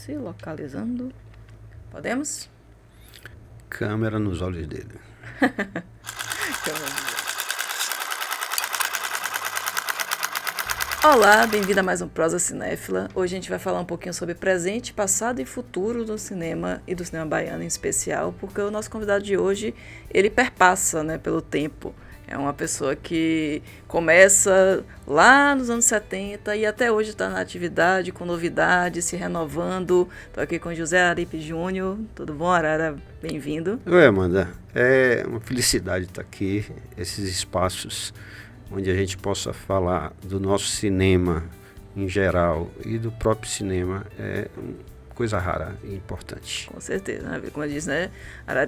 Se localizando. Podemos? Câmera nos olhos dele. Olá, bem-vindo a mais um Prosa Cinéfila. Hoje a gente vai falar um pouquinho sobre presente, passado e futuro do cinema e do cinema baiano em especial, porque o nosso convidado de hoje, ele perpassa, né, pelo tempo. É uma pessoa que começa lá nos anos 70 e até hoje está na atividade, com novidades, se renovando. Estou aqui com José Aripe Júnior. Tudo bom, Arara? Bem-vindo. Oi, Amanda. É uma felicidade estar aqui, esses espaços onde a gente possa falar do nosso cinema em geral e do próprio cinema é coisa rara e importante. Com certeza, né? Como eu disse, né?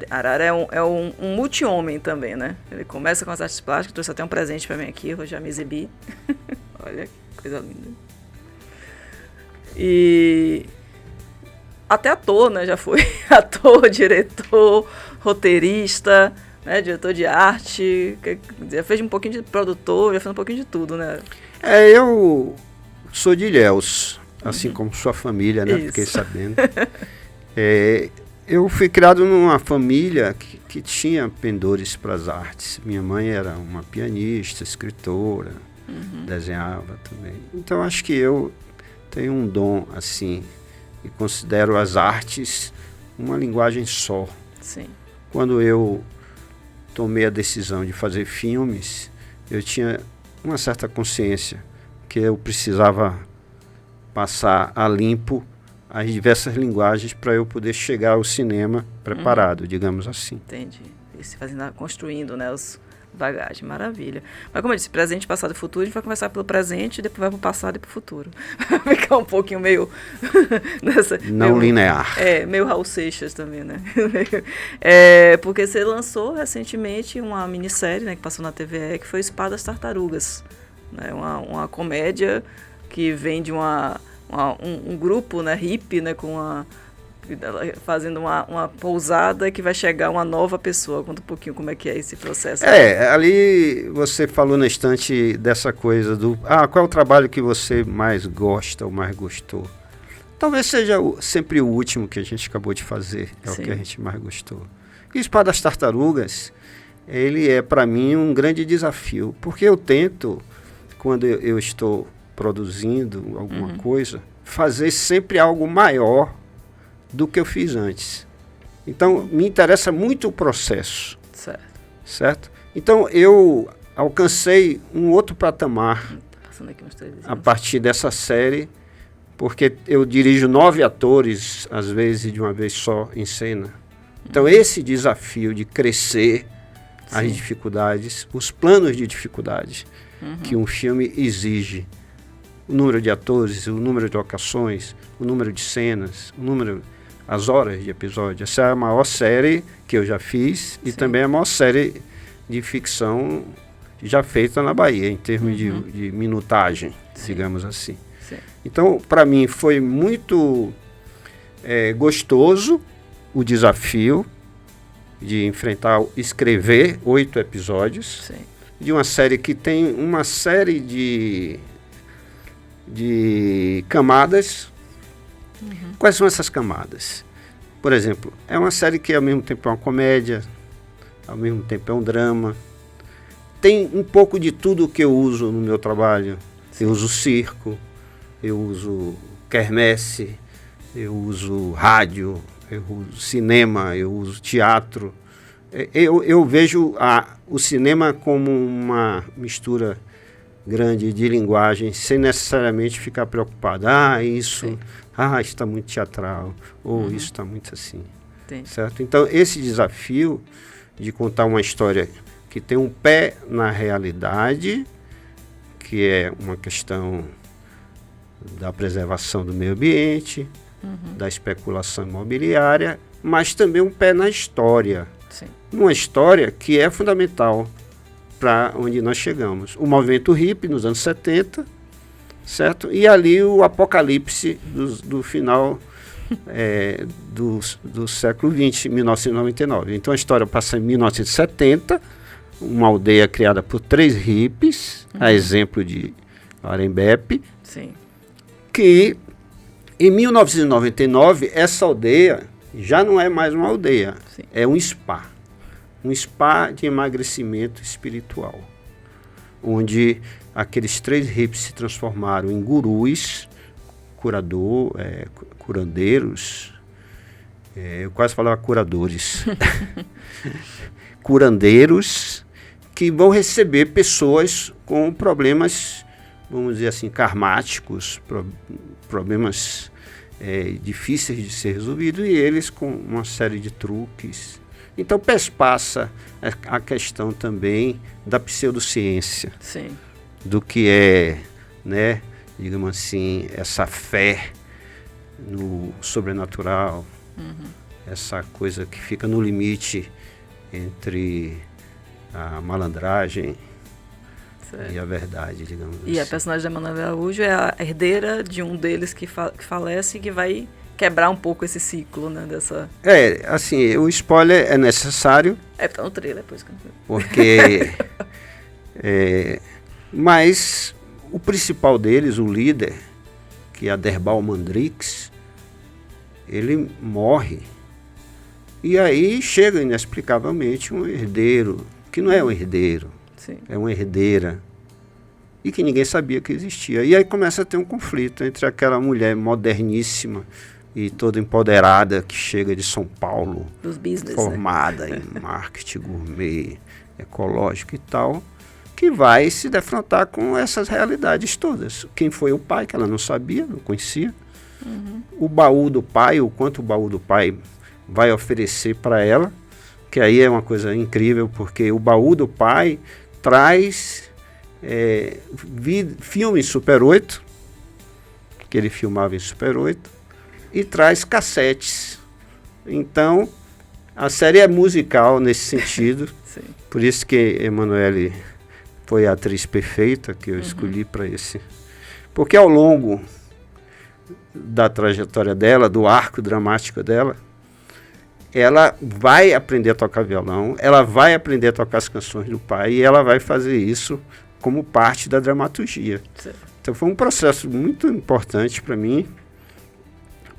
Arara é um multi-homem também, né? Ele começa com as artes plásticas, trouxe até um presente para mim aqui, eu já me exibi. Olha, que coisa linda. E até ator, né? Já foi ator, diretor, roteirista, né? Diretor de arte, já fez um pouquinho de produtor, já fez um pouquinho de tudo, né? Eu sou de Ilhéus, assim como sua família, né? Isso. Fiquei sabendo. Eu fui criado numa família que tinha pendores para as artes. Minha mãe era uma pianista, escritora, desenhava também. Então acho que eu tenho um dom assim e considero as artes uma linguagem só. Sim. Quando eu tomei a decisão de fazer filmes, eu tinha uma certa consciência que eu precisava passar a limpo as diversas linguagens para eu poder chegar ao cinema preparado, digamos assim. Entendi. Isso, construindo, né, os bagagens. Maravilha. Mas como eu disse, presente, passado e futuro, a gente vai começar pelo presente, depois vai pro passado e pro futuro. Vai ficar um pouquinho meio... Não linear. Meio Raul Seixas também, né? Porque você lançou recentemente uma minissérie, né, que passou na TVE, que foi Espadas Tartarugas. Né, uma comédia que vem de um grupo, né, hippie, né, fazendo uma pousada que vai chegar uma nova pessoa. Conta um pouquinho como é que é esse processo. Ali você falou na estante dessa coisa do... qual é o trabalho que você mais gosta ou mais gostou? Talvez seja sempre o último que a gente acabou de fazer, Sim. O que a gente mais gostou. E Espadas Tartarugas, ele é para mim um grande desafio, porque eu tento, quando eu estou produzindo alguma coisa, fazer sempre algo maior do que eu fiz antes. Então, me interessa muito o processo. Certo? Então, eu alcancei um outro patamar Passando aqui uns 3 a partir dessa série, porque eu dirijo 9 atores, às vezes de uma vez só, em cena. Então, esse desafio de crescer as dificuldades, os planos de dificuldade que um filme exige, o número de atores, o número de locações, o número de cenas, as horas de episódio. Essa é a maior série que eu já fiz e também a maior série de ficção já feita na Bahia, em termos de minutagem, digamos assim. Sim. Então, para mim, foi muito gostoso o desafio de escrever 8 episódios de uma série que tem uma série de camadas. Quais são essas camadas? Por exemplo, é uma série que ao mesmo tempo é uma comédia, ao mesmo tempo é um drama. Tem um pouco de tudo que eu uso no meu trabalho. Eu uso circo, eu uso quermesse, eu uso rádio, eu uso cinema, eu uso teatro. Eu vejo o cinema como uma mistura grande de linguagem, sem necessariamente ficar preocupado. Isso está muito teatral, ou isso está muito assim. Certo? Então, esse desafio de contar uma história que tem um pé na realidade, que é uma questão da preservação do meio ambiente, da especulação imobiliária, mas também um pé na história. Uma história que é fundamental para onde nós chegamos. O movimento hippie nos anos 70, certo? E ali o apocalipse do final do século XX, 1999. Então a história passa em 1970, uma aldeia criada por 3 hippies, a exemplo de Arembepe, que Em 1999, essa aldeia já não é mais uma aldeia, Sim. é um spa. Um spa de emagrecimento espiritual, onde aqueles 3 hippies se transformaram em gurus, curandeiros, eu quase falava curadores, curandeiros, que vão receber pessoas com problemas, vamos dizer assim, karmáticos, problemas difíceis de ser resolvidos, e eles com uma série de truques. Então passa a questão também da pseudociência. Sim. Do que é, né, digamos assim, essa fé no sobrenatural, essa coisa que fica no limite entre a malandragem e a verdade, digamos assim. E a personagem da Manuela Araújo é a herdeira de um deles que falece e que vai quebrar um pouco esse ciclo, né, dessa... Assim, o spoiler é necessário. Tá no trailer, depois que eu... Porque... mas o principal deles, o líder, que é a Derbal Mandrix, ele morre. E aí chega inexplicavelmente um herdeiro, que não é um herdeiro, Sim. é uma herdeira, e que ninguém sabia que existia. E aí começa a ter um conflito entre aquela mulher moderníssima e toda empoderada que chega de São Paulo, dos business, formada em marketing gourmet, ecológico e tal, que vai se defrontar com essas realidades todas. Quem foi o pai, que ela não sabia, não conhecia. O baú do pai, o quanto o baú do pai vai oferecer para ela, que aí é uma coisa incrível, porque o baú do pai traz filme Super 8, que ele filmava em Super 8, e traz cassetes. Então, a série é musical nesse sentido. Sim. Por isso que Emanuele foi a atriz perfeita que eu escolhi para esse. Porque ao longo da trajetória dela, do arco dramático dela, ela vai aprender a tocar violão, ela vai aprender a tocar as canções do pai, e ela vai fazer isso como parte da dramaturgia. Sim. Então foi um processo muito importante para mim,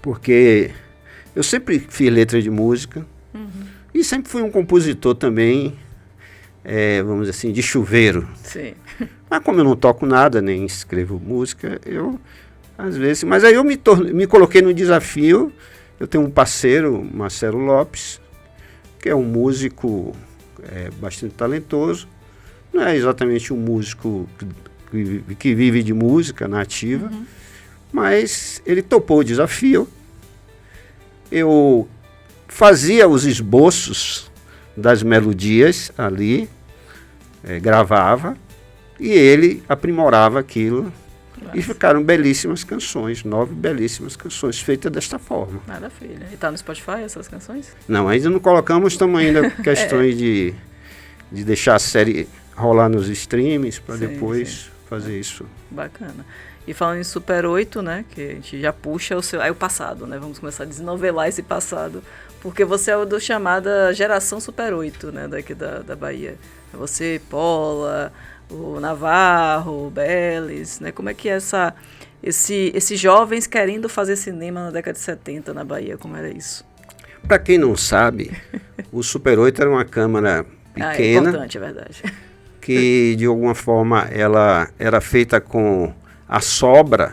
porque eu sempre fiz letra de música e sempre fui um compositor também, vamos dizer assim, de chuveiro. Sim. Mas como eu não toco nada, nem escrevo música, eu, às vezes... Mas aí eu me coloquei no desafio. Eu tenho um parceiro, Marcelo Lopes, que é um músico bastante talentoso. Não é exatamente um músico que vive de música nativa, mas ele topou o desafio. Eu fazia os esboços das melodias ali, gravava, e ele aprimorava aquilo. Nossa. E ficaram belíssimas canções, 9 belíssimas canções feitas desta forma. Maravilha. E tá no Spotify essas canções? Não, ainda não colocamos, estamos ainda questões de deixar a série rolar nos streams para depois fazer isso. Bacana. E falando em Super 8, né, que a gente já puxa o passado, né, vamos começar a desnovelar esse passado, porque você é do chamada geração Super 8, né, daqui da Bahia. Você, Paula, o Navarro, o Belis, né, como é que é esses jovens querendo fazer cinema na década de 70 na Bahia, como era isso? Para quem não sabe, o Super 8 era uma câmera pequena. É importante, é verdade. Que de alguma forma ela era feita com a sobra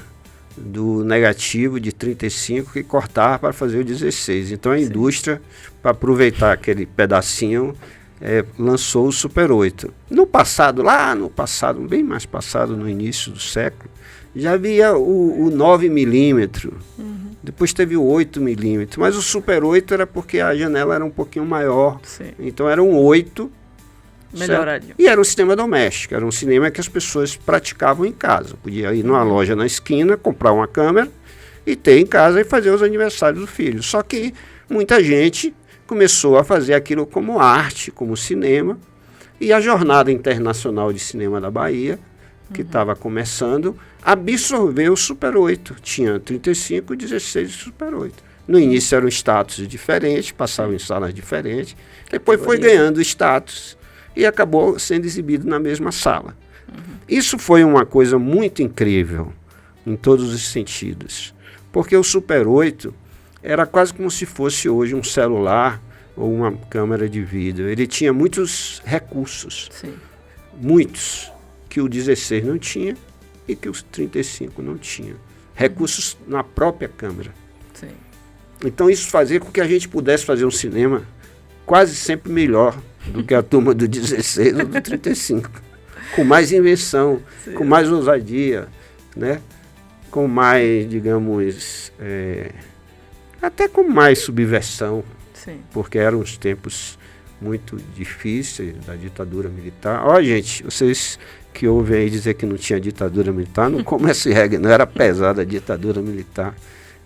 do negativo de 35 que cortava para fazer o 16. Então a indústria, para aproveitar aquele pedacinho, lançou o Super 8. No passado, bem mais passado, no início do século, já havia o 9mm, depois teve o 8mm, mas o Super 8 era porque a janela era um pouquinho maior, então era um 8. Melhoraria. E era um cinema doméstico, era um cinema que as pessoas praticavam em casa. Podia ir numa loja na esquina, comprar uma câmera e ter em casa e fazer os aniversários do filho. Só que muita gente começou a fazer aquilo como arte, como cinema, e a Jornada Internacional de Cinema da Bahia, que estava começando, absorveu o Super 8. Tinha 35, 16 e Super 8. No início eram status diferentes, passavam em salas diferentes, depois foi ganhando status e acabou sendo exibido na mesma sala. Isso foi uma coisa muito incrível, em todos os sentidos, Porque o Super 8 era quase como se fosse hoje um celular ou uma câmera de vídeo. Ele tinha muitos recursos, Sim. muitos, que o 16 não tinha e que os 35 não tinha. Recursos na própria câmera. Sim. Então isso fazia com que a gente pudesse fazer um cinema quase sempre melhor do que a turma do 16 ou do 35. Com mais invenção, Sim. com mais ousadia, né? Com mais, digamos, até com mais subversão. Sim. Porque eram uns tempos muito difíceis da ditadura militar. Ó, gente, vocês que ouvem aí dizer que não tinha ditadura militar, não comece reggae, não era pesada a ditadura militar.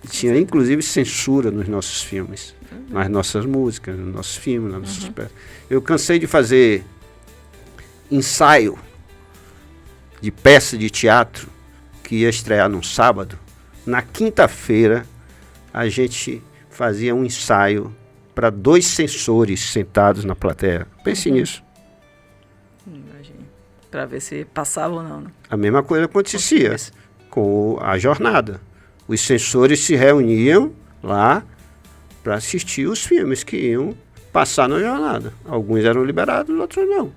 Tinha inclusive censura nos nossos filmes, nas nossas músicas, nos nossos filmes, nas nossas peças. Eu cansei de fazer ensaio de peça de teatro que ia estrear num sábado. Na quinta-feira a gente fazia um ensaio para 2 censores sentados na plateia. Pense nisso. Imagina. Para ver se passava ou não, né? A mesma coisa acontecia com a jornada. Os censores se reuniam lá para assistir os filmes que iam passar na jornada. Alguns eram liberados, outros não.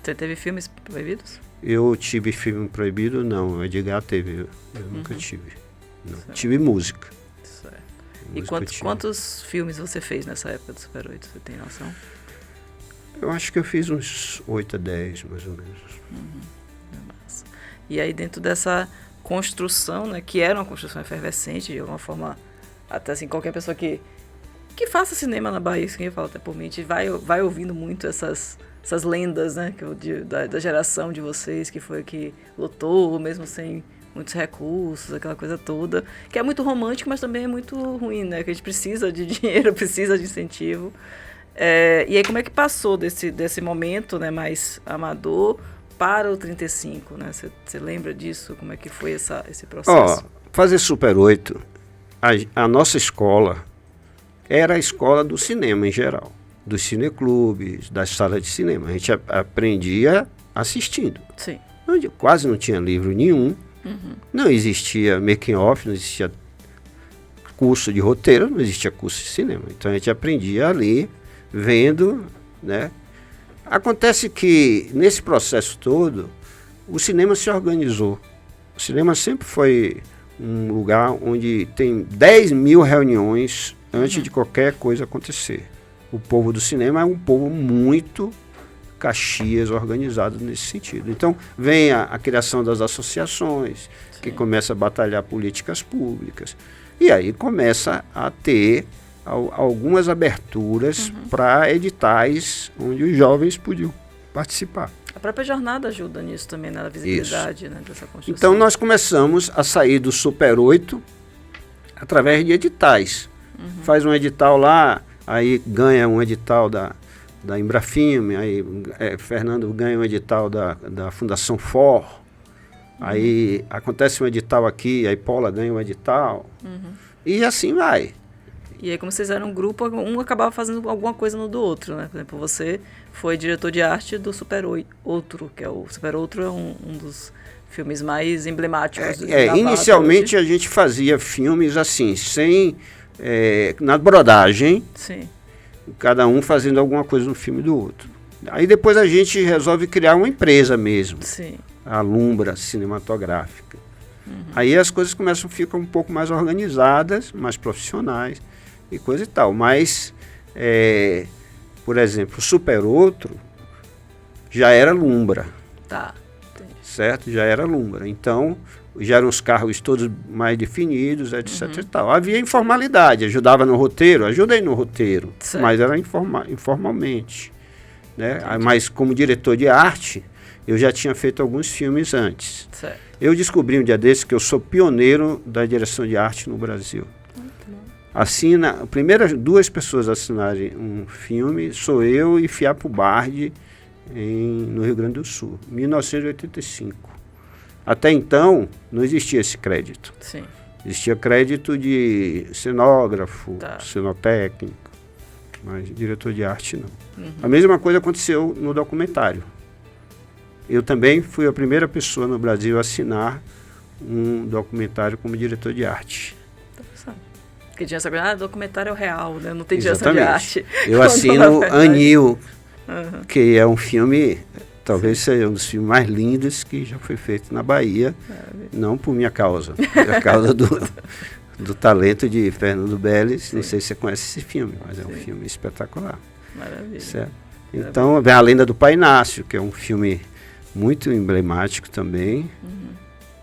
Você teve filmes proibidos? Eu tive filme proibido? Não. O Edgar teve. Eu nunca tive. Não. Tive música. Certo. E quantos filmes você fez nessa época do Super 8? Você tem noção? Eu acho que eu fiz uns 8 a 10, mais ou menos. Massa. E aí dentro dessa construção, né, que era uma construção efervescente, de alguma forma, até assim, qualquer pessoa que faça cinema na Bahia, isso que eu falo até por mim, a gente vai ouvindo muito essas lendas, né, da geração de vocês, que foi que lutou, mesmo sem muitos recursos, aquela coisa toda, que é muito romântico, mas também é muito ruim, né, que a gente precisa de dinheiro, precisa de incentivo. E aí como é que passou desse momento, né, mais amador para o 35, né? Você lembra disso? Como é que foi esse processo? Fazer Super 8, a nossa escola era a escola do cinema em geral, dos cineclubes, das salas de cinema. A gente aprendia assistindo. Sim. Quase não tinha livro nenhum, não existia making off, não existia curso de roteiro, não existia curso de cinema. Então a gente aprendia ali, vendo, né? Acontece que, nesse processo todo, o cinema se organizou. O cinema sempre foi um lugar onde tem 10 mil reuniões antes de qualquer coisa acontecer. O povo do cinema é um povo muito Caxias organizado nesse sentido. Então, vem a criação das associações, que começa a batalhar políticas públicas. E aí começa a ter algumas aberturas para editais onde os jovens podiam participar. A própria jornada ajuda nisso também, na visibilidade, né, dessa construção. Então nós começamos a sair do Super 8 através de editais. Faz um edital lá, aí ganha um edital da Embrafilme, aí Fernando ganha um edital da Fundação FOR, aí acontece um edital aqui, aí Paula ganha um edital, e assim vai. E aí, como vocês eram um grupo, um acabava fazendo alguma coisa no do outro, né? Por exemplo, você foi diretor de arte do Super 8, que é o Super 8 é um dos filmes mais emblemáticos. Inicialmente a gente fazia filmes assim, na brodagem, sim, cada um fazendo alguma coisa no filme do outro. Aí depois a gente resolve criar uma empresa mesmo, sim, a Lumbra Cinematográfica. Aí as coisas começam a ficar um pouco mais organizadas, mais profissionais e coisa e tal. Mas, por exemplo, o Super 8 já era Lumbra. Tá, entendi. Certo? Já era Lumbra. Então, já eram os carros todos mais definidos, etc. E tal. Havia informalidade, ajudava no roteiro, ajudei no roteiro, certo, mas era informalmente. Né? Mas como diretor de arte, eu já tinha feito alguns filmes antes. Certo. Eu descobri um dia desses que eu sou pioneiro da direção de arte no Brasil. Assina, primeiras 2 pessoas a assinarem um filme sou eu e Fiapo Bardi, no Rio Grande do Sul, 1985. Até então, não existia esse crédito. Sim. Existia crédito de cenógrafo, tá, cenotécnico, mas diretor de arte não. A mesma coisa aconteceu no documentário. Eu também fui a primeira pessoa no Brasil a assinar um documentário como diretor de arte. Porque tinha essa documentário é o real, né? Não tem direção de arte. Eu assino Anil, que é um filme, talvez seja um dos filmes mais lindos que já foi feito na Bahia, não por minha causa, por causa do talento de Fernando Belles. Não sei se você conhece esse filme, mas é um filme espetacular. Maravilha. Certo? Então, vem A Lenda do Pai Inácio, que é um filme muito emblemático também.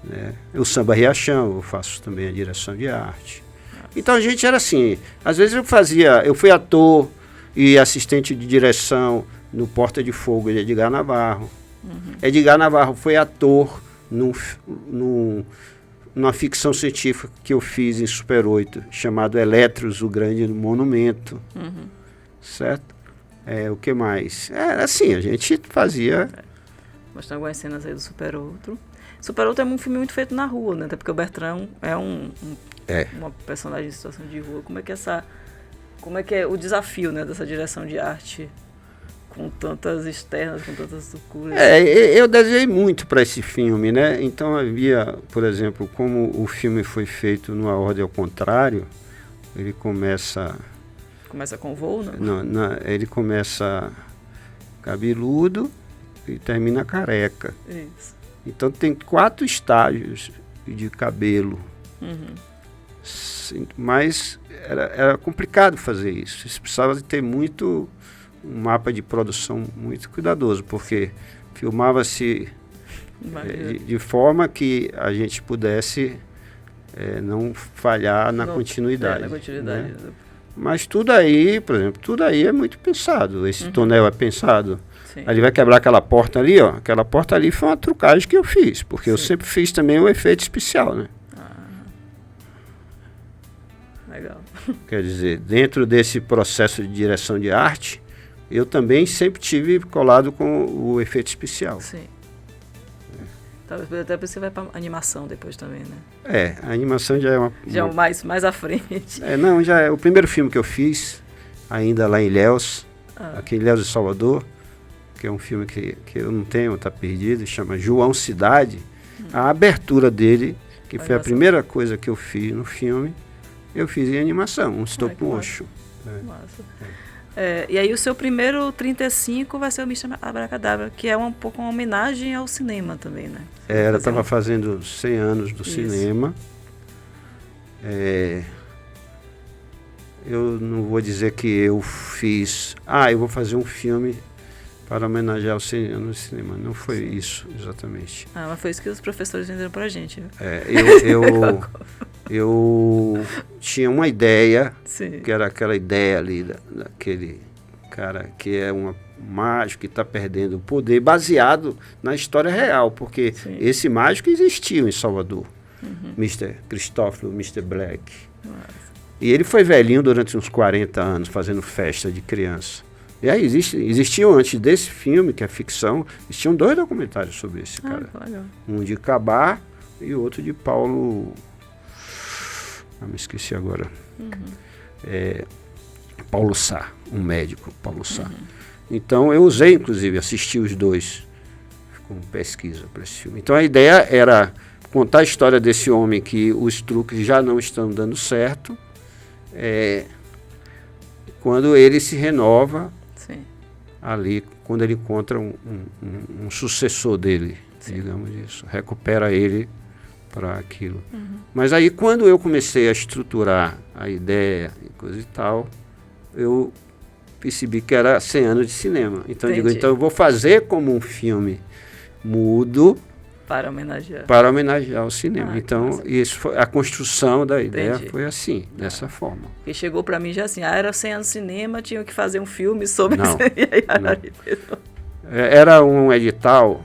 Né? O Samba Riachão, eu faço também a direção de arte. Então a gente era assim, às vezes eu fui ator e assistente de direção no Porta de Fogo de Edgar Navarro. Edgar Navarro foi ator numa ficção científica que eu fiz em Super 8, chamado Eletros, o Grande Monumento. Certo? O que mais? Assim, a gente fazia... Mostrando algumas cenas aí do Super Outro. Super Outro é um filme muito feito na rua, né? Até porque o Bertrand é uma personagem em situação de rua. Como é que é o desafio, né, dessa direção de arte com tantas externas, com tantas loucuras? Eu desenhei muito para esse filme, né? Então havia, por exemplo, como o filme foi feito numa ordem ao contrário, ele começa com o voo, né? Ele começa cabeludo e termina careca. Isso. Então tem 4 estágios de cabelo. Mas era complicado fazer isso. Você precisava ter um mapa de produção muito cuidadoso, porque filmava-se de forma que a gente pudesse não falhar na continuidade. Né? Mas tudo aí, por exemplo, é muito pensado. Esse tonel é pensado. Ele vai quebrar aquela porta ali, ó. Aquela porta ali foi uma trucagem que eu fiz, porque eu sempre fiz também um efeito especial, né? Legal. Quer dizer, dentro desse processo de direção de arte, eu também sempre tive colado com o efeito especial. Sim. Talvez até você vai para animação depois também, né? A animação já é já mais à frente. Já é o primeiro filme que eu fiz, ainda lá em Ilhéus, aqui em Ilhéus de Salvador, que é um filme que eu não tenho, tá perdido, chama João Cidade. A abertura dele, que foi a primeira coisa que eu fiz no filme, eu fiz em animação, um stop motion. E aí o seu primeiro 35 vai ser o Mr. Abracadabra, que é um pouco uma homenagem ao cinema também, né? Ela estava fazendo 100 anos do cinema. Eu não vou dizer que eu fiz... eu vou fazer um filme para homenagear os 100 anos do cinema. Não foi isso, exatamente. Mas foi isso que os professores venderam para a gente. Eu tinha uma ideia, Sim. que era aquela ideia ali daquele cara que é um mágico que está perdendo o poder, baseado na história real, porque esse mágico existiu em Salvador. Mr. Cristófilo, Mr. Black. Nossa. E ele foi velhinho durante uns 40 anos, fazendo festa de criança. E aí existiam, antes desse filme, que é ficção, existiam 2 documentários sobre esse cara. Um de Cabá e outro de Paulo... me esqueci agora. Paulo Sá, um médico, Paulo Sá. Então eu usei, inclusive, assisti os 2 como pesquisa para esse filme. Então a ideia era contar a história desse homem que os truques já não estão dando certo, quando ele se renova ali, quando ele encontra um sucessor dele, digamos isso, recupera ele para aquilo. Mas aí quando eu comecei a estruturar a ideia e coisa e tal, eu percebi que era 100 anos de cinema. Então eu digo, eu vou fazer como um filme mudo para homenagear o cinema. Então isso foi, a construção da ideia foi assim, dessa forma. E chegou para mim já assim, era 100 anos de cinema, tinha que fazer um filme sobre não. isso. Era um edital,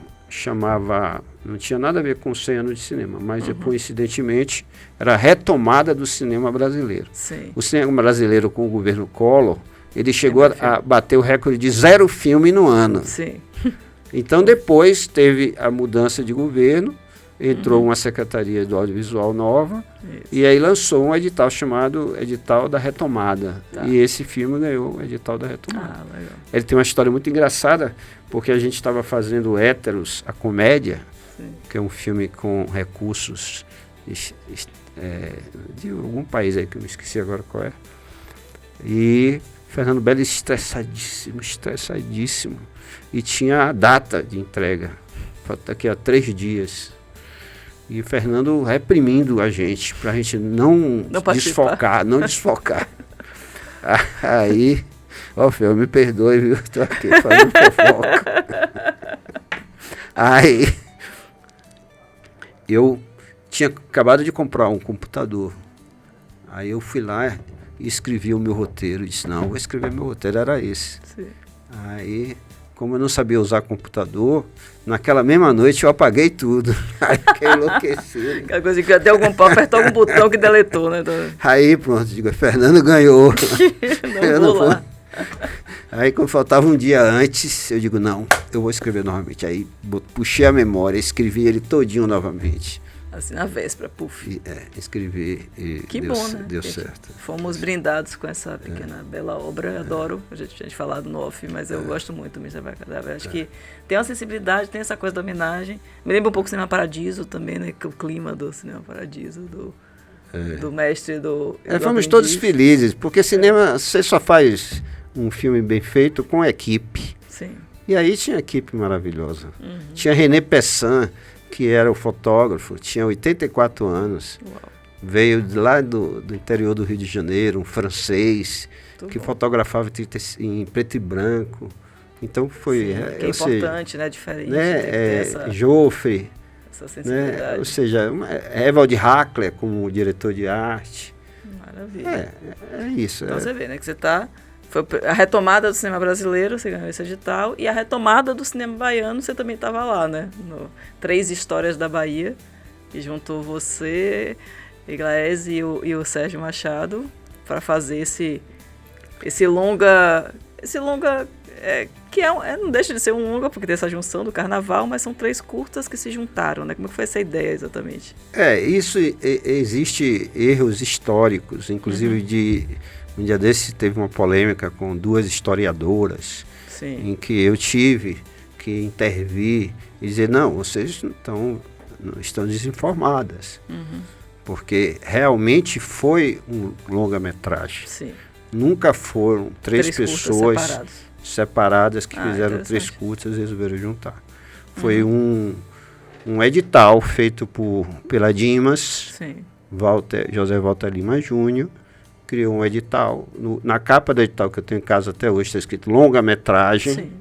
não tinha nada a ver com 100 anos de cinema, mas coincidentemente era a retomada do cinema brasileiro. Sim. O cinema brasileiro com o governo Collor, ele chegou a bater o recorde de 0 filme no ano. Sim. Então depois teve a mudança de governo, entrou uma secretaria do audiovisual nova, e aí lançou um edital chamado Edital da Retomada. E esse filme ganhou o Edital da Retomada. Legal. Ele tem uma história muito engraçada, porque a gente estava fazendo Héteros, a comédia, que é um filme com recursos de algum país aí que eu me esqueci agora qual é. E Fernando Bell estressadíssimo. E tinha a data de entrega, daqui a 3 dias. E o Fernando reprimindo a gente, pra gente não desfocar. Aí, Fernando, me perdoe, viu? Tô aqui fazendo fofoca. Aí, eu tinha acabado de comprar um computador. Aí eu fui lá e escrevi o meu roteiro. Disse, não, vou escrever meu roteiro, era esse. Sim. Aí, como eu não sabia usar computador, naquela mesma noite eu apaguei tudo. Aí fiquei enlouquecido. Aquela coisa que até apertou algum botão que deletou, né? Aí pronto, digo, Fernando ganhou. Não vou lá. Aí quando faltava um dia antes, eu digo, não, eu vou escrever novamente. Aí puxei a memória, escrevi ele todinho novamente. Assim, na véspera, puf. Escrevi e que bom, né? Deu certo. Fomos brindados com essa pequena, bela obra. Adoro. A gente tinha falado no off, mas eu gosto muito do Mr. Abracadabra. Acho que tem uma sensibilidade, tem essa coisa da homenagem. Me lembra um pouco do Cinema Paradiso também, né? O clima do Cinema Paradiso, do mestre do fomos todos felizes, porque cinema, você só faz um filme bem feito com equipe. Sim. E aí tinha equipe maravilhosa. Tinha René Pessan, que era o fotógrafo, tinha 84 anos. Uau. Veio de lá do interior do Rio de Janeiro, um francês, que fotografava em preto e branco. Então foi... Sim, que é importante, né? Diferente. Joffre. Essa sensibilidade. Né? Ou seja, Evald Hackler como diretor de arte. Maravilha. É isso. Então você vê, né? Que você está... Foi a retomada do cinema brasileiro, você ganhou esse edital, e a retomada do cinema baiano, você também estava lá, né? No 3 Histórias da Bahia, que juntou você, Iglesias e o Sérgio Machado para fazer esse longa que não deixa de ser um longa, porque tem essa junção do carnaval, mas são 3 curtas que se juntaram, né? Como foi essa ideia exatamente? Existe erros históricos, inclusive um dia desse teve uma polêmica com 2 historiadoras. Sim. Em que eu tive que intervir e dizer, não, vocês estão desinformadas. Porque realmente foi um longa-metragem. Sim. Nunca foram 3 pessoas separadas que fizeram 3 curtas e resolveram juntar. Foi um edital feito pela Dimas, José Walter Lima Júnior, criou um edital. Na capa do edital que eu tenho em casa até hoje está escrito longa-metragem,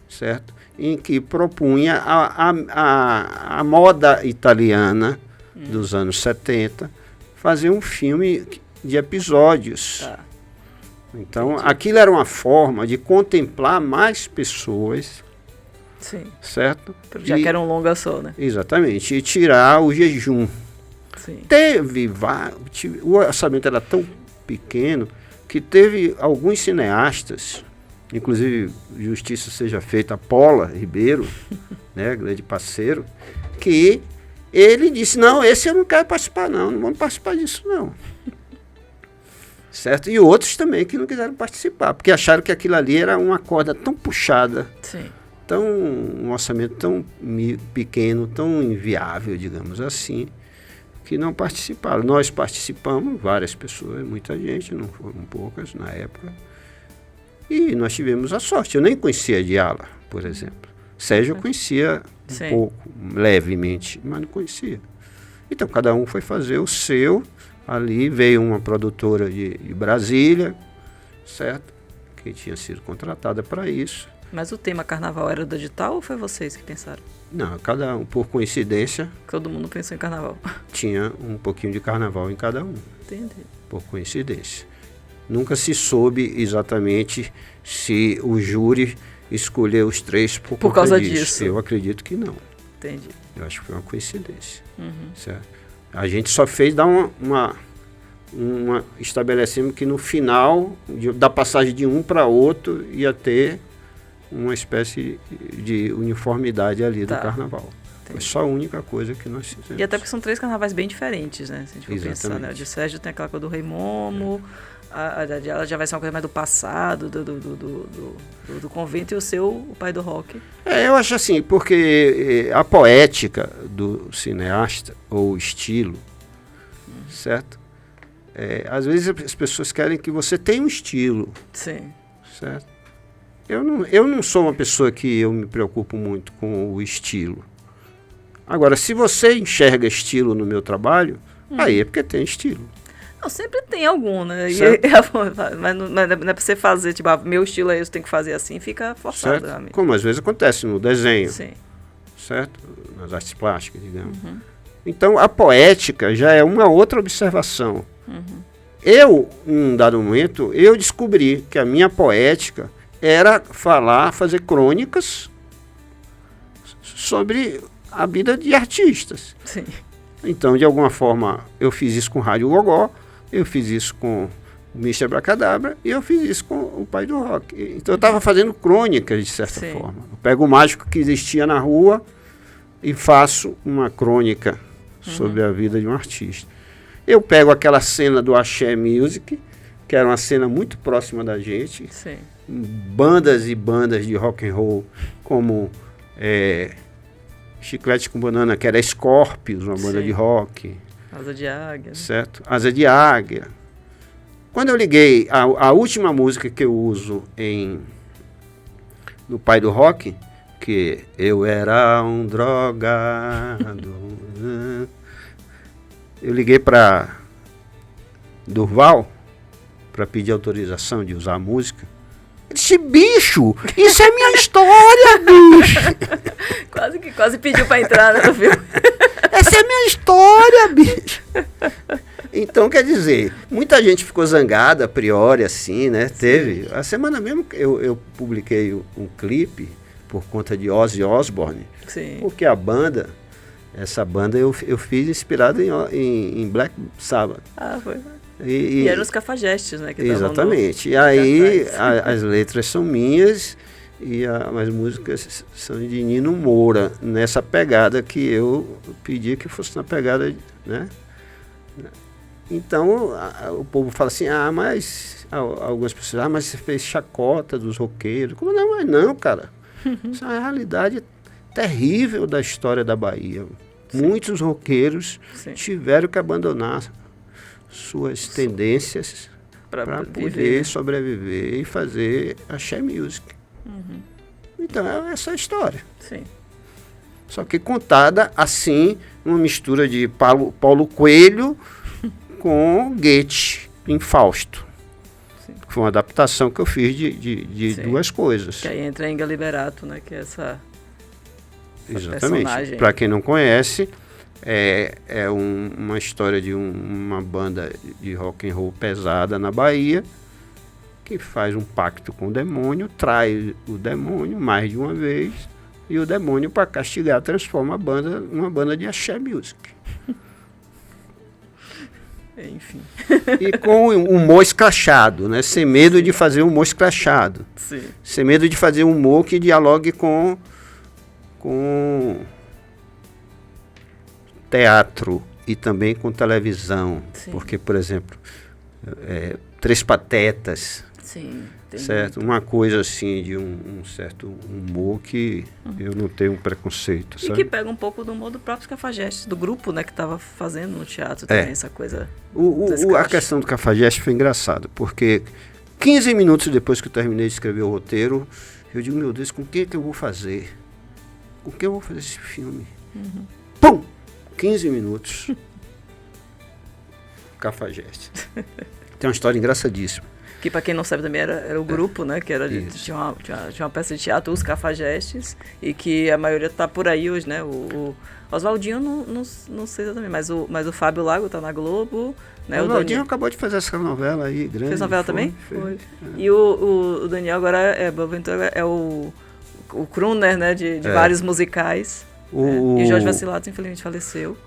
certo? Em que propunha a moda italiana dos anos 70 fazer um filme de episódios. Então, aquilo era uma forma de contemplar mais pessoas, certo? Já que era um longa só, né? Exatamente, e tirar o jejum. Sim. O orçamento era tão pequeno que teve alguns cineastas, inclusive justiça seja feita a Paula Ribeiro, né, grande parceiro, que ele disse, não, esse eu não quero participar não vamos participar disso não. Certo? E outros também que não quiseram participar, porque acharam que aquilo ali era uma corda tão puxada, um orçamento tão pequeno, tão inviável, digamos assim, que não participaram. Nós participamos, várias pessoas, muita gente, não foram poucas na época. E nós tivemos a sorte. Eu nem conhecia a Diala, por exemplo. Sérgio eu conhecia um pouco, levemente, mas não conhecia. Então, cada um foi fazer o seu. Ali veio uma produtora de Brasília, certo? Que tinha sido contratada para isso. Mas o tema carnaval era do edital ou foi vocês que pensaram? Não, cada um, por coincidência... Todo mundo pensou em carnaval. Tinha um pouquinho de carnaval em cada um. Entendi. Por coincidência. Nunca se soube exatamente se o júri escolheu os 3 por causa disso. Eu acredito que não. Entendi. Eu acho que foi uma coincidência. Certo? A gente só fez dar estabelecemos que no final da passagem de um para outro ia ter uma espécie de uniformidade ali do carnaval. Entendi. Foi só a única coisa que nós fizemos. E até porque são 3 carnavais bem diferentes, né? Se a gente for pensar, né? O de Sérgio tem aquela coisa do Rei Momo, ela já vai ser uma coisa mais do passado, do convento, e o seu, o pai do rock. Eu acho assim, porque a poética do cineasta, ou o estilo, certo? Às vezes as pessoas querem que você tenha um estilo. Sim. Certo? Eu não sou uma pessoa que eu me preocupo muito com o estilo. Agora, se você enxerga estilo no meu trabalho, aí é porque tem estilo. Não, sempre tem algum, né? Mas não é pra você fazer, tipo, meu estilo é esse, tem que fazer assim, fica forçado. Certo? Como às vezes acontece no desenho. Sim. Certo? Nas artes plásticas, digamos. Então, a poética já é uma outra observação. Eu, em um dado momento, eu descobri que a minha poética era fazer crônicas sobre a vida de artistas. Sim. Então, de alguma forma, eu fiz isso com Rádio Gogó, eu fiz isso com o Mr. Abracadabra e eu fiz isso com o pai do rock. Então, eu estava fazendo crônicas, de certa forma. Eu pego o mágico que existia na rua e faço uma crônica sobre a vida de um artista. Eu pego aquela cena do Axé Music, que era uma cena muito próxima da gente. Sim. Bandas e bandas de rock and roll, como Chiclete com Banana, que era Scorpions, uma banda de rock. Asa de Águia. Certo? Asa de Águia. Quando eu liguei, a última música que eu uso no Pai do Rock, que eu era um drogado... Eu liguei para Durval para pedir autorização de usar a música. Ele disse, bicho, isso é minha história, bicho. Quase pediu para entrar, né, no filme. Essa é minha história, bicho. Então, quer dizer, muita gente ficou zangada a priori, assim, né? Sim. Teve. A semana mesmo eu publiquei um clipe por conta de Ozzy Osbourne. Sim. Porque essa banda eu fiz inspirada em Black Sabbath. Ah, foi. E eram os cafajestes, né? Que exatamente. E aí as letras são minhas e as músicas são de Nino Moura, nessa pegada que eu pedi que fosse na pegada, né? Então o povo fala assim, mas algumas pessoas, mas você fez chacota dos roqueiros. Como não? Mas não, cara. Isso é uma realidade terrível da história da Bahia. Sim. Muitos roqueiros tiveram que abandonar suas tendências para poder sobreviver e fazer axé music. Então, essa é a história. Sim. Só que contada assim, uma mistura de Paulo Coelho com Goethe em Fausto. Sim. Foi uma adaptação que eu fiz de duas coisas. Que aí entra Inga Liberato, né? Que é essa exatamente. Para quem não conhece, é uma história de uma banda de rock and roll pesada na Bahia, que faz um pacto com o demônio, trai o demônio mais de uma vez, e o demônio, para castigar, transforma a banda numa banda de axé music. Enfim. E com humor escrachado, né? Sem medo de fazer humor escrachado. Sim. Sem medo de fazer humor que dialogue com teatro e também com televisão. Sim. Porque, por exemplo, Três Patetas. Sim, certo? Uma coisa assim de um certo humor que eu não tenho um preconceito. E sabe? que pega um pouco do humor do próprio Cafajeste, do grupo, né, que estava fazendo no teatro também, essa coisa. A questão do Cafajeste foi engraçado, porque 15 minutos depois que eu terminei de escrever o roteiro, eu digo, meu Deus, com o que eu vou fazer? Com o que eu vou fazer esse filme? Pum! 15 minutos. Cafajeste. Tem uma história engraçadíssima. Que, para quem não sabe, também era o grupo, né? Que tinha uma peça de teatro, Os Cafajestes, e que a maioria está por aí hoje, né? O Oswaldinho, não sei exatamente, mas o Fábio Lago está na Globo. Né? O Oswaldinho acabou de fazer essa novela aí, grande. Fez novela também? Foi. E o Daniel agora é o crooner, né? De vários musicais. E o Jorge Vacilato, infelizmente, faleceu.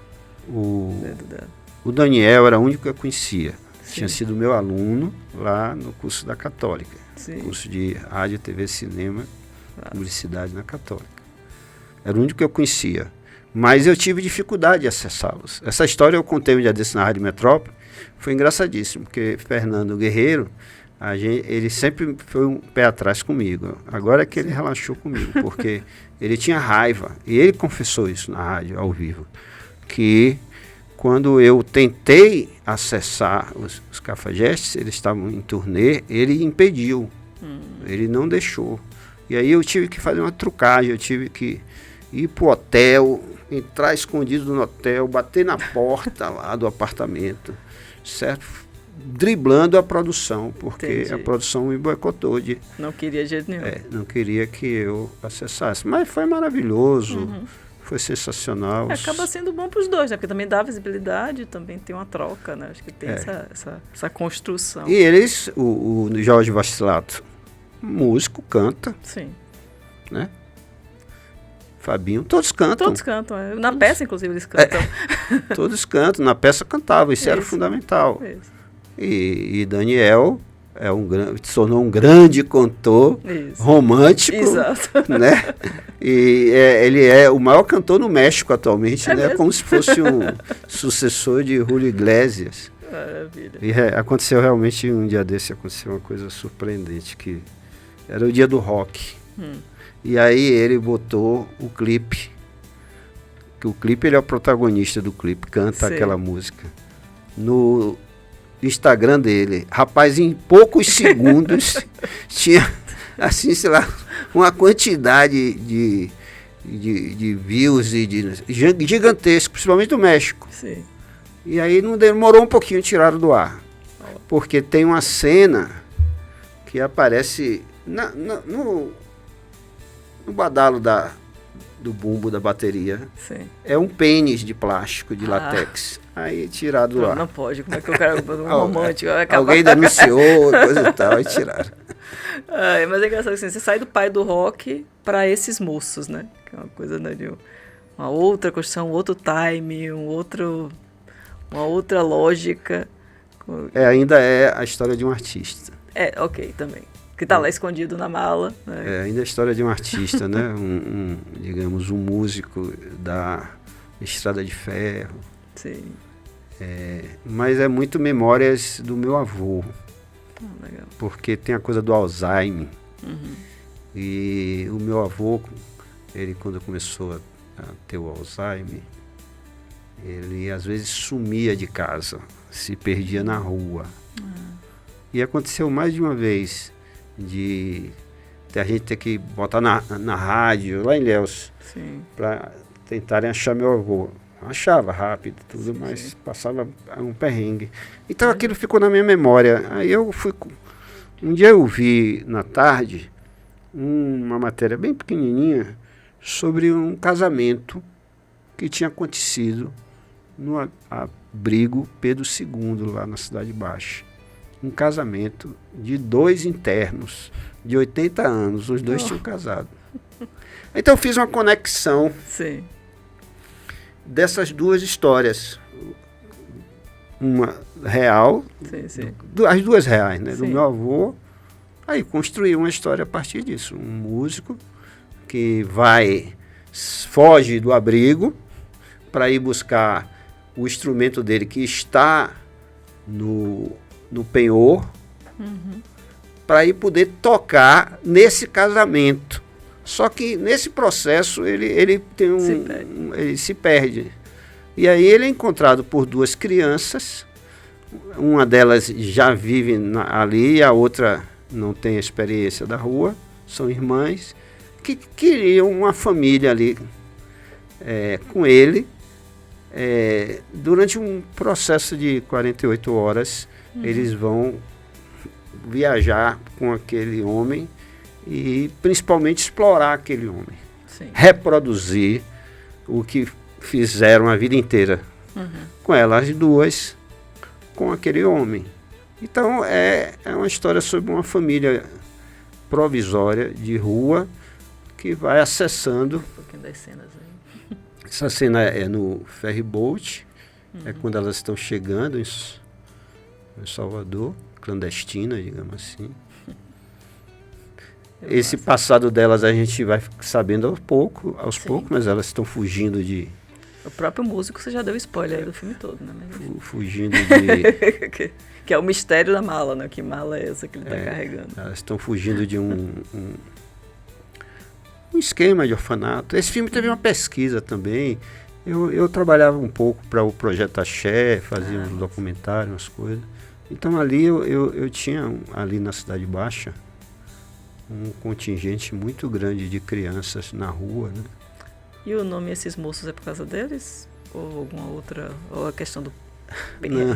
O Daniel era o único que eu conhecia. Sim. Tinha sido meu aluno lá no curso da Católica. Sim. Curso de rádio, TV, cinema, publicidade na Católica. Era o único que eu conhecia. Mas eu tive dificuldade de acessá-los. Essa história eu contei um dia desse na Rádio Metrópole, foi engraçadíssimo, porque Fernando Guerreiro, ele sempre foi um pé atrás comigo. Agora é que ele relaxou comigo, porque ele tinha raiva, e ele confessou isso na rádio, ao vivo, que quando eu tentei acessar os Cafajestes, eles estavam em turnê, ele impediu, ele não deixou. E aí eu tive que fazer uma trucagem, eu tive que ir pro hotel, entrar escondido no hotel, bater na porta lá do apartamento, certo? Driblando a produção, porque a produção me boicotou. Não queria de jeito nenhum. Não queria que eu acessasse. Mas foi maravilhoso, foi sensacional. Acaba sendo bom para os dois, né? Porque também dá visibilidade, também tem uma troca, né? Acho que tem essa construção. E eles, o Jorge Vacilato, músico, canta. Sim. Né? Fabinho, todos cantam. Todos cantam. Na peça, inclusive, eles cantam. Todos cantam. Na peça cantavam, isso era fundamental. Isso. E Daniel se tornou um grande cantor romântico. Exato. Né? E ele é o maior cantor no México atualmente, né? Como se fosse um sucessor de Julio Iglesias. Maravilha. E aconteceu realmente um dia desse, aconteceu uma coisa surpreendente, que era o dia do rock. E aí ele botou o clipe, que o clipe, ele é o protagonista do clipe, canta aquela música, no Instagram dele. Rapaz, em poucos segundos tinha, assim, sei lá, uma quantidade de views e gigantesco, principalmente do México. Sim. E aí não demorou um pouquinho, tiraram do ar. Porque tem uma cena que aparece no badalo do bumbo da bateria. Sim. É um pênis de plástico, de látex. Aí tiraram do ar. Não pode, como é que o cara um romântico alguém denunciou, coisa e tal, aí tiraram. Mas é engraçado assim, você sai do pai do rock para esses moços, né? Que é uma coisa, né, de uma outra construção, um outro time, uma outra lógica. Ainda é a história de um artista. Ok, também. Que tá lá escondido na mala. Né? Ainda é a história de um artista, né? Digamos, um músico da Estrada de Ferro. Sim. Mas é muito memórias do meu avô. Legal. Porque tem a coisa do Alzheimer. E o meu avô, ele quando começou a ter o Alzheimer, ele às vezes sumia de casa, se perdia na rua. E aconteceu mais de uma vez de a gente ter que botar na rádio, lá em Ilhéus, para tentarem achar meu avô. Achava rápido, tudo, mas passava um perrengue. Então aquilo ficou na minha memória. Aí um dia eu vi na tarde uma matéria bem pequenininha sobre um casamento que tinha acontecido no abrigo Pedro II, lá na Cidade Baixa. Um casamento de 2 internos de 80 anos, os dois tinham casado. Então eu fiz uma conexão dessas duas histórias. Uma real, as duas reais, né? Do meu avô. Aí construí uma história a partir disso. Um músico que foge do abrigo para ir buscar o instrumento dele que está no penhor, para ir poder tocar nesse casamento. Só que nesse processo ele tem ele se perde. E aí ele é encontrado por 2 crianças, uma delas já vive ali, a outra não tem experiência da rua, são irmãs, que queriam uma família ali com ele. Durante um processo de 48 horas, eles vão viajar com aquele homem e principalmente explorar aquele homem. Reproduzir o que fizeram a vida inteira com elas duas, com aquele homem. Então é uma história sobre uma família provisória de rua que vai acessando. Um pouquinho das cenas aí. Essa cena é no ferry boat, é quando elas estão chegando em Salvador, clandestina, digamos assim. Esse passado delas a gente vai sabendo aos poucos, mas elas estão fugindo de O próprio músico, você já deu spoiler aí do filme todo, né? Fugindo de... que é o mistério da mala, né? Que mala é essa que ele está carregando? Elas estão fugindo de um esquema de orfanato. Esse filme teve uma pesquisa também. Eu trabalhava um pouco para o Projeto Axé, fazia uns documentários, umas coisas. Então ali eu tinha, ali na Cidade Baixa, um contingente muito grande de crianças na rua, né? E o nome Esses Moços é por causa deles? Ou alguma outra... Ou a questão do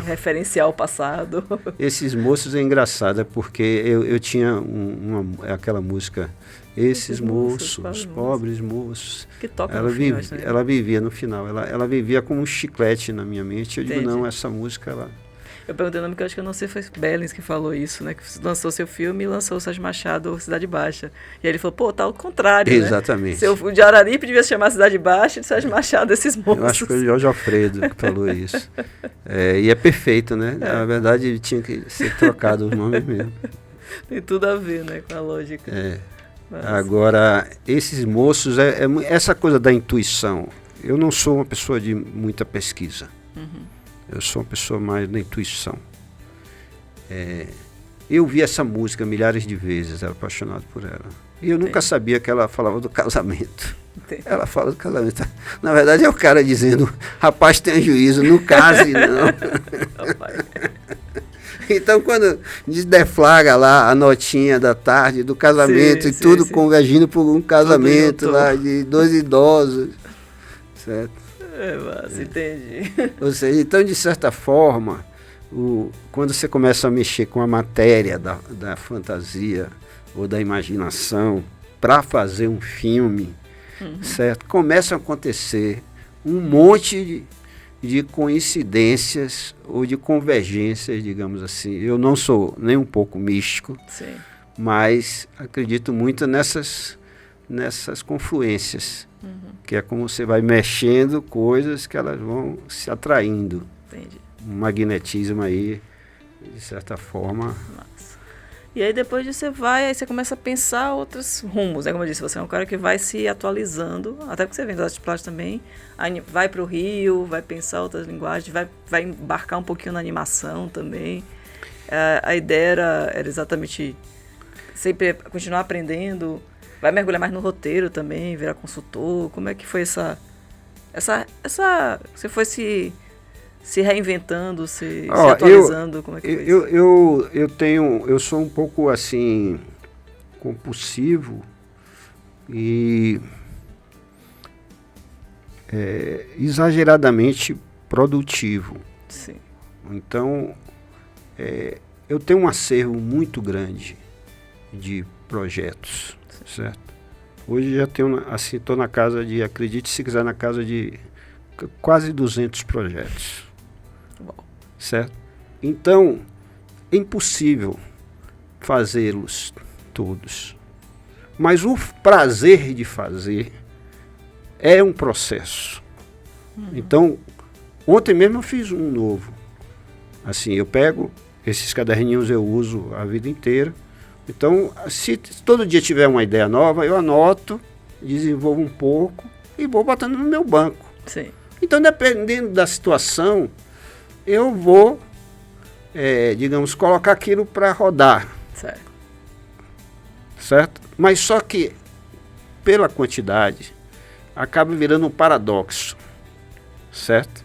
referencial passado? Esses Moços é engraçado, é porque eu tinha aquela música Esses Moços, pobres moços. Que toca no final, ela vivia no final, ela vivia como um chiclete na minha mente. Eu digo, não, essa música ela... Eu perguntei o nome, que eu acho que eu não sei, foi Bellins que falou isso, né? Que lançou seu filme e lançou o Sérgio Machado, Cidade Baixa. E aí ele falou, pô, tá ao contrário, exatamente, né? O de Araripe devia se chamar Cidade Baixa e de Sérgio Machado, Esses Moços. Eu acho que foi o Jorge Alfredo que falou isso. E é perfeito, né? Na verdade, ele tinha que ser trocado o nome mesmo. Tem tudo a ver, né? Com a lógica. Agora, Esses Moços, essa coisa da intuição. Eu não sou uma pessoa de muita pesquisa. Eu sou uma pessoa mais da intuição. Eu vi essa música milhares de vezes, era apaixonado por ela. E eu nunca sabia que ela falava do casamento. Ela fala do casamento. Na verdade é o cara dizendo, rapaz, tenha juízo, não case não. Então quando deflagra lá a notinha da tarde do casamento e tudo convergindo por um casamento lá de 2 idosos, certo? Entendi. Ou seja, então de certa forma, quando você começa a mexer com a matéria da fantasia ou da imaginação para fazer um filme, certo? Começam a acontecer um monte de coincidências ou de convergências, digamos assim. Eu não sou nem um pouco místico, mas acredito muito nessas confluências, que é como você vai mexendo coisas que elas vão se atraindo. Entendi. Um magnetismo aí, de certa forma. Nossa. E aí depois disso aí você começa a pensar outros rumos, né? Como eu disse, você é um cara que vai se atualizando, até porque você vem das artes plásticas também, vai para o Rio, vai pensar outras linguagens, vai embarcar um pouquinho na animação também. A ideia era exatamente sempre continuar aprendendo, vai mergulhar mais no roteiro também, virar consultor. Como é que foi essa você foi se reinventando, se atualizando? Como é que foi isso? Eu sou um pouco assim compulsivo e exageradamente produtivo. Sim. Então eu tenho um acervo muito grande de projetos, certo? Hoje já tenho, assim, estou na casa de, acredite se quiser, na casa de quase 200 projetos. Uau. Certo? Então, é impossível fazê-los todos. Mas o prazer de fazer é um processo. Então, ontem mesmo eu fiz um novo. Assim, eu pego, esses caderninhos eu uso a vida inteira. Então, se todo dia tiver uma ideia nova, eu anoto, desenvolvo um pouco e vou botando no meu banco. Sim. Então, dependendo da situação, eu vou, digamos, colocar aquilo para rodar. Certo? Mas só que, pela quantidade, acaba virando um paradoxo. Certo?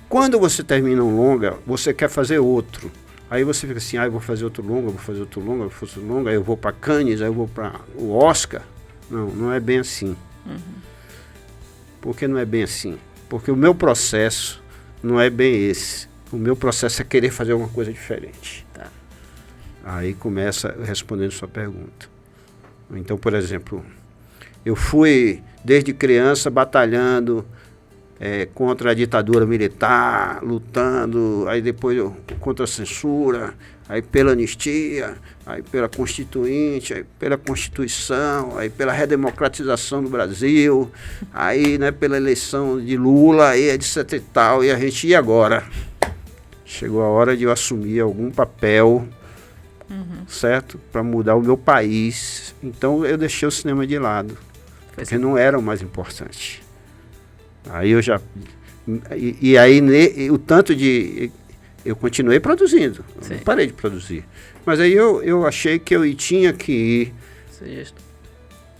Quando você termina um longa, você quer fazer outro. Aí você fica assim, eu vou fazer outro longa, vou fazer outro longa, vou fazer outro longa, aí eu vou para Cannes, aí eu vou para o Oscar. Não, não é bem assim. Por que não é bem assim? Porque o meu processo não é bem esse. O meu processo é querer fazer alguma coisa diferente. Tá. Aí começa respondendo sua pergunta. Então, por exemplo, eu fui desde criança batalhando contra a ditadura militar, lutando, aí depois contra a censura, aí pela anistia, aí pela Constituinte, aí pela Constituição, aí pela redemocratização do Brasil, aí, né, pela eleição de Lula, aí etc e tal, e a gente, e agora? Chegou a hora de eu assumir algum papel, certo? Para mudar o meu país. Então eu deixei o cinema de lado, porque não era o mais importante. Aí eu já... E aí o tanto de... Eu continuei produzindo, não parei de produzir. Mas aí eu achei que eu tinha que ir,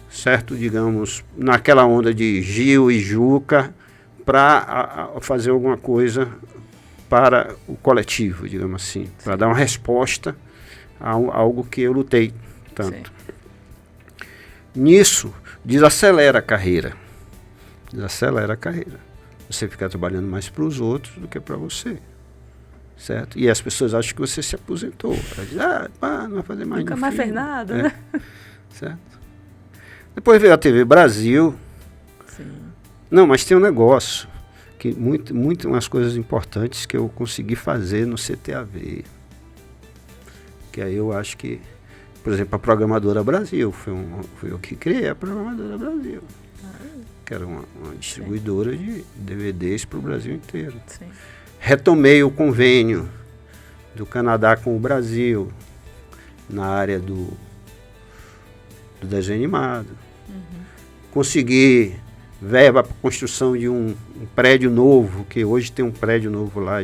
certo, digamos, naquela onda de Gil e Juca, para fazer alguma coisa para o coletivo, digamos assim, para dar uma resposta a algo que eu lutei tanto. Sim. Nisso, desacelera a carreira. Você fica trabalhando mais para os outros do que para você. Certo? E as pessoas acham que você se aposentou. Ela diz, não vai fazer mais nunca mais fez nada, né? Certo? Depois veio a TV Brasil. Sim. Não, mas tem um negócio, que umas coisas importantes que eu consegui fazer no CTAV. Que aí eu acho que, por exemplo, a Programadora Brasil, foi eu que criei a Programadora Brasil. Que era uma distribuidora de DVDs para o Brasil inteiro. Sim. Retomei o convênio do Canadá com o Brasil na área do desenho animado. Consegui verba para construção de um prédio novo, que hoje tem um prédio novo lá.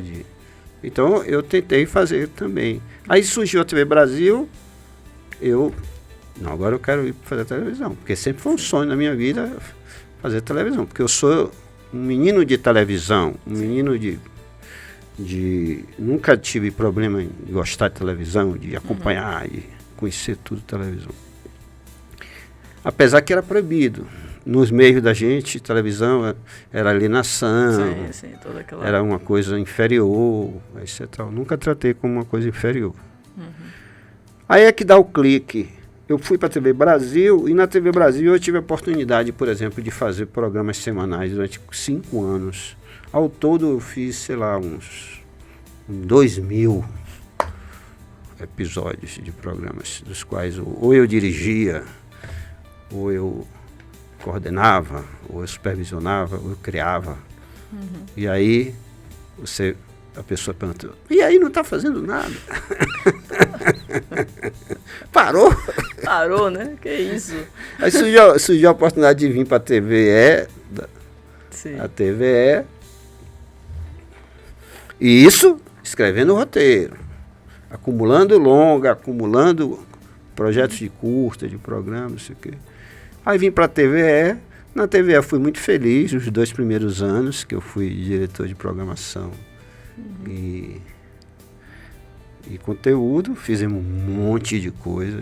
Então eu tentei fazer também. Aí surgiu a TV Brasil, agora eu quero ir fazer televisão, porque sempre foi um sonho na minha vida fazer televisão, porque eu sou um menino de televisão, um menino de nunca tive problema em gostar de televisão, de acompanhar e conhecer tudo de televisão. Apesar que era proibido. Nos meios da gente, televisão era alienação, toda aquela... era uma coisa inferior, etc. Nunca tratei como uma coisa inferior. Aí é que dá o clique. Eu fui para a TV Brasil, e na TV Brasil eu tive a oportunidade, por exemplo, de fazer programas semanais durante 5 anos. Ao todo eu fiz, sei lá, uns 2.000 episódios de programas, dos quais ou eu dirigia, ou eu coordenava, ou eu supervisionava, ou eu criava. E aí a pessoa perguntou, e aí não está fazendo nada? Parou? Parou, né? Que isso? Aí surgiu a oportunidade de vir para a TVE, a TVE, e isso escrevendo roteiro, acumulando longa, acumulando projetos de curta, de programa, não sei o quê. Aí vim para a TVE. Na TVE fui muito feliz os 2 primeiros anos que eu fui diretor de programação e conteúdo. Fizemos um monte de coisa.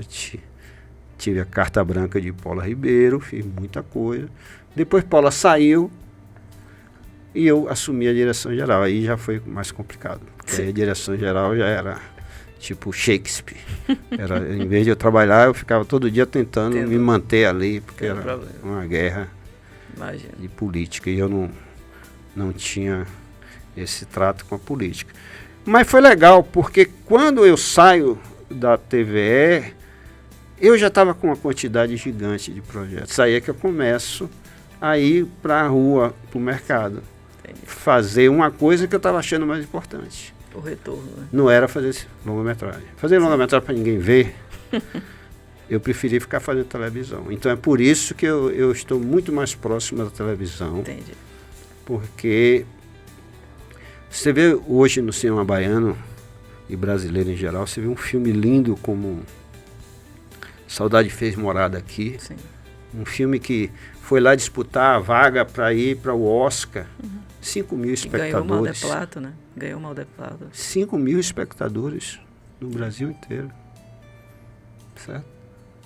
Tive a carta branca de Paula Ribeiro, fiz muita coisa. Depois Paula saiu e eu assumi a direção geral. Aí já foi mais complicado, porque aí a direção geral já era tipo Shakespeare. Em vez de eu trabalhar, eu ficava todo dia tentando me manter ali, porque era uma guerra de política, e eu não tinha esse trato com a política. Mas foi legal, porque quando eu saio da TVE, eu já estava com uma quantidade gigante de projetos. Aí é que eu começo a ir para a rua, para o mercado. Entendi. Fazer uma coisa que eu estava achando mais importante. O retorno, né? Não era fazer longa-metragem. Fazer longa-metragem para ninguém ver, eu preferi ficar fazendo televisão. Então é por isso que eu estou muito mais próximo da televisão. Entendi. Porque você vê hoje no cinema baiano e brasileiro em geral, você vê um filme lindo como Saudade Fez Morada Aqui. Sim. Um filme que foi lá disputar a vaga para ir para o Oscar. 5.000 espectadores. Ganhou o Mal de Plata, né? Ganhou o Mal de Plata. 5.000 espectadores no Brasil inteiro. Certo?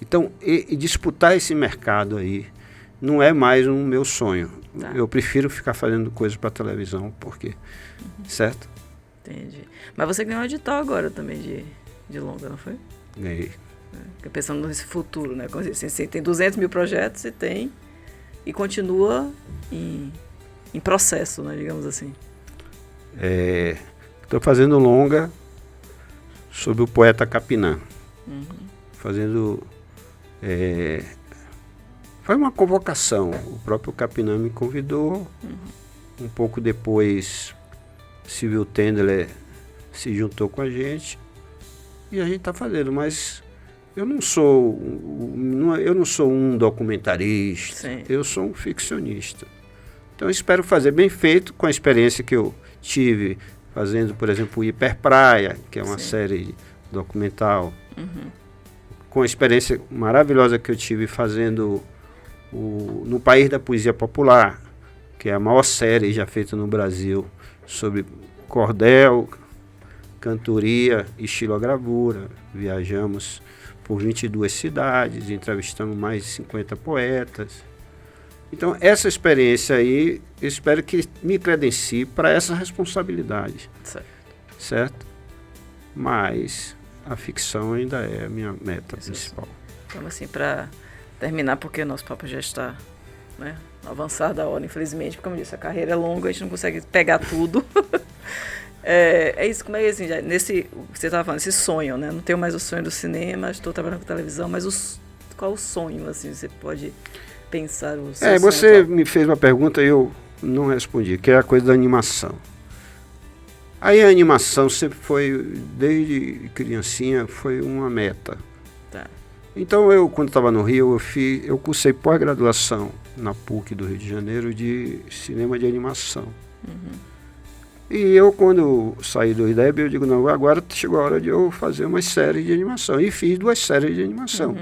Então, e disputar esse mercado aí não é mais um meu sonho. Tá. Eu prefiro ficar fazendo coisas para televisão, porque... Certo? Entendi. Mas você ganhou um edital agora também de longa, não foi? Ganhei. Pensando nesse futuro, né? Você tem 200 mil projetos e continua em processo, né? Digamos assim. Estou fazendo longa sobre o poeta Capinã. Fazendo... foi uma convocação. O próprio Capinã me convidou. Um pouco depois, Silvio Tendler se juntou com a gente. E a gente está fazendo, mas... Eu não sou um documentarista. Sim. Eu sou um ficcionista. Então eu espero fazer bem feito com a experiência que eu tive fazendo, por exemplo, o Hiperpraia, que é uma série documental, com a experiência maravilhosa que eu tive fazendo No País da Poesia Popular, que é a maior série já feita no Brasil sobre cordel, cantoria e xilogravura. Viajamos por 22 cidades, entrevistamos mais de 50 poetas. Então, essa experiência aí, eu espero que me credencie para essa responsabilidade. Certo? Mas a ficção ainda é a minha meta principal. Então, assim, para terminar, porque o nosso papo já está, né, avançado da hora, infelizmente, porque, como eu disse, a carreira é longa, a gente não consegue pegar tudo. É isso, como é assim, já, você estava falando, esse sonho, né? Não tenho mais o sonho do cinema, estou trabalhando com televisão, mas qual o sonho, assim, você pode pensar o seu sonho? Você me fez uma pergunta e eu não respondi, que é a coisa da animação. Aí a animação sempre foi, desde criancinha, foi uma meta. Tá. Então eu, quando estava no Rio, eu cursei pós-graduação na PUC do Rio de Janeiro de cinema de animação. E eu, quando saí do IDEB, eu digo, não, agora chegou a hora de eu fazer uma série de animação. E fiz 2 séries de animação.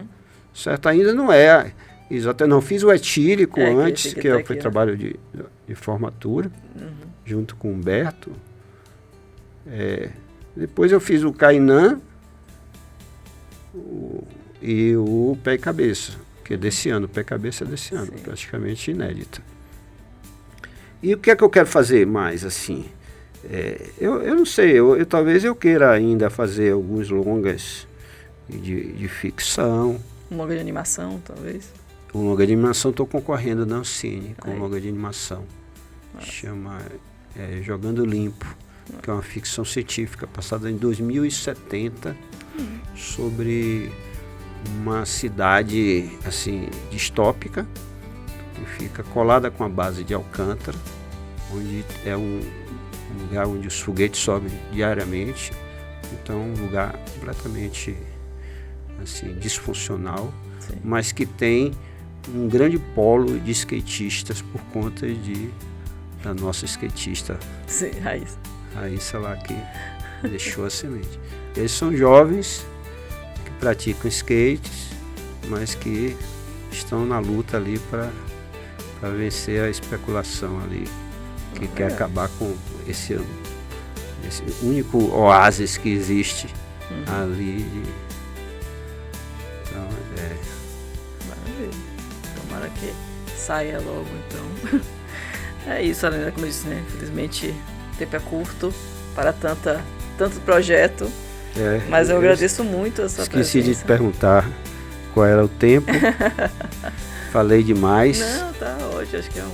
Certo? Ainda não é exato, não. Fiz o Etílico antes, que foi trabalho de formatura, junto com o Humberto. Depois eu fiz o Cainã e o Pé e Cabeça, que é desse ano. O Pé e Cabeça é desse ano, praticamente inédita. E o que é que eu quero fazer mais, assim? Eu não sei, talvez eu queira ainda fazer alguns longas de ficção. Um longa de animação, talvez? Um longa de animação, estou concorrendo na Ancine com um longa de animação. Chama Jogando Limpo, que é uma ficção científica, passada em 2070, sobre uma cidade assim, distópica, que fica colada com a base de Alcântara, onde é um lugar onde os foguetes sobem diariamente. Então, um lugar completamente assim, disfuncional, mas que tem um grande polo de skatistas por conta da nossa skatista Raíssa lá, que deixou a semente. Eles são jovens que praticam skates, mas que estão na luta ali para vencer a especulação ali, que quer acabar com esse único oásis que existe ali. Então, maravilha. Tomara que saia logo, então. É isso, Alena, como eu disse, né? Infelizmente, o tempo é curto para tanto projeto, mas eu agradeço muito a sua presença. Esqueci de te perguntar qual era o tempo. Falei demais. Não, tá ótimo. Acho que é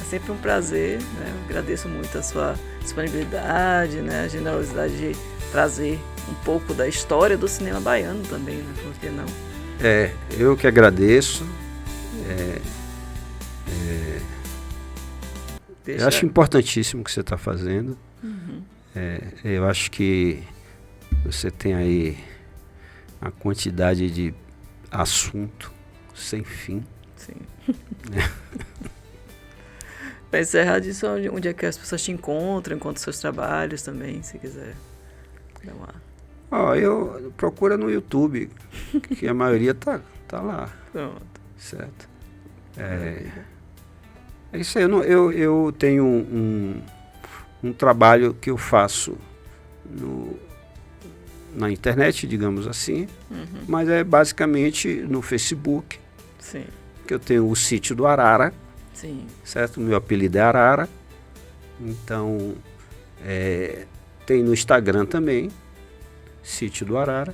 sempre um prazer, né? Eu agradeço muito a sua disponibilidade, né? A generosidade de trazer um pouco da história do cinema baiano também, né? Por que não? Eu que agradeço. Eu acho importantíssimo o que você está fazendo. Eu acho que você tem aí a quantidade de assunto sem fim. Sim. Para encerrar disso, onde é que as pessoas te encontram seus trabalhos também, se quiser dar uma... Eu procuro no YouTube, que a maioria tá lá. Pronto. Certo. É isso aí. Eu tenho um trabalho que eu faço na internet, digamos assim, mas é basicamente no Facebook. Sim. Que eu tenho o Sítio do Arara. Sim. Certo? Meu apelido é Arara. Então, tem no Instagram também, Sítio do Arara.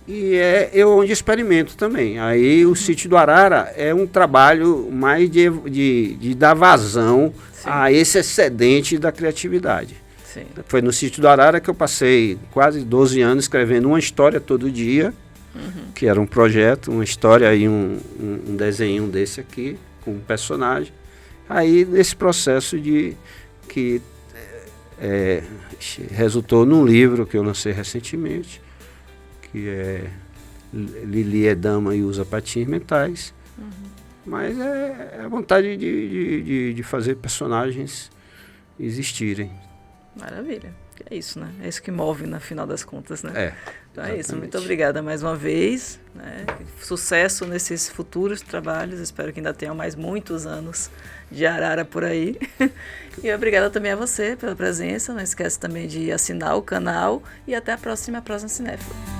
E eu onde experimento também. Aí o Sítio do Arara é um trabalho mais de dar vazão a esse excedente da criatividade. Sim. Foi no Sítio do Arara que eu passei quase 12 anos escrevendo uma história todo dia, que era um projeto, uma história e um desenho desse aqui, com um personagem. Aí nesse processo que resultou num livro que eu lancei recentemente, que é Lili é Dama e Usa Patins Mentais, Mas é a vontade de fazer personagens existirem. Maravilha. É isso, né? É isso que move, no final das contas, né? Então Exatamente. é isso. Muito obrigada mais uma vez. Né? Sucesso nesses futuros trabalhos. Espero que ainda tenham mais muitos anos de Arara por aí. E obrigada também a você pela presença. Não esquece também de assinar o canal. E até a próxima Prosa Cinéfila.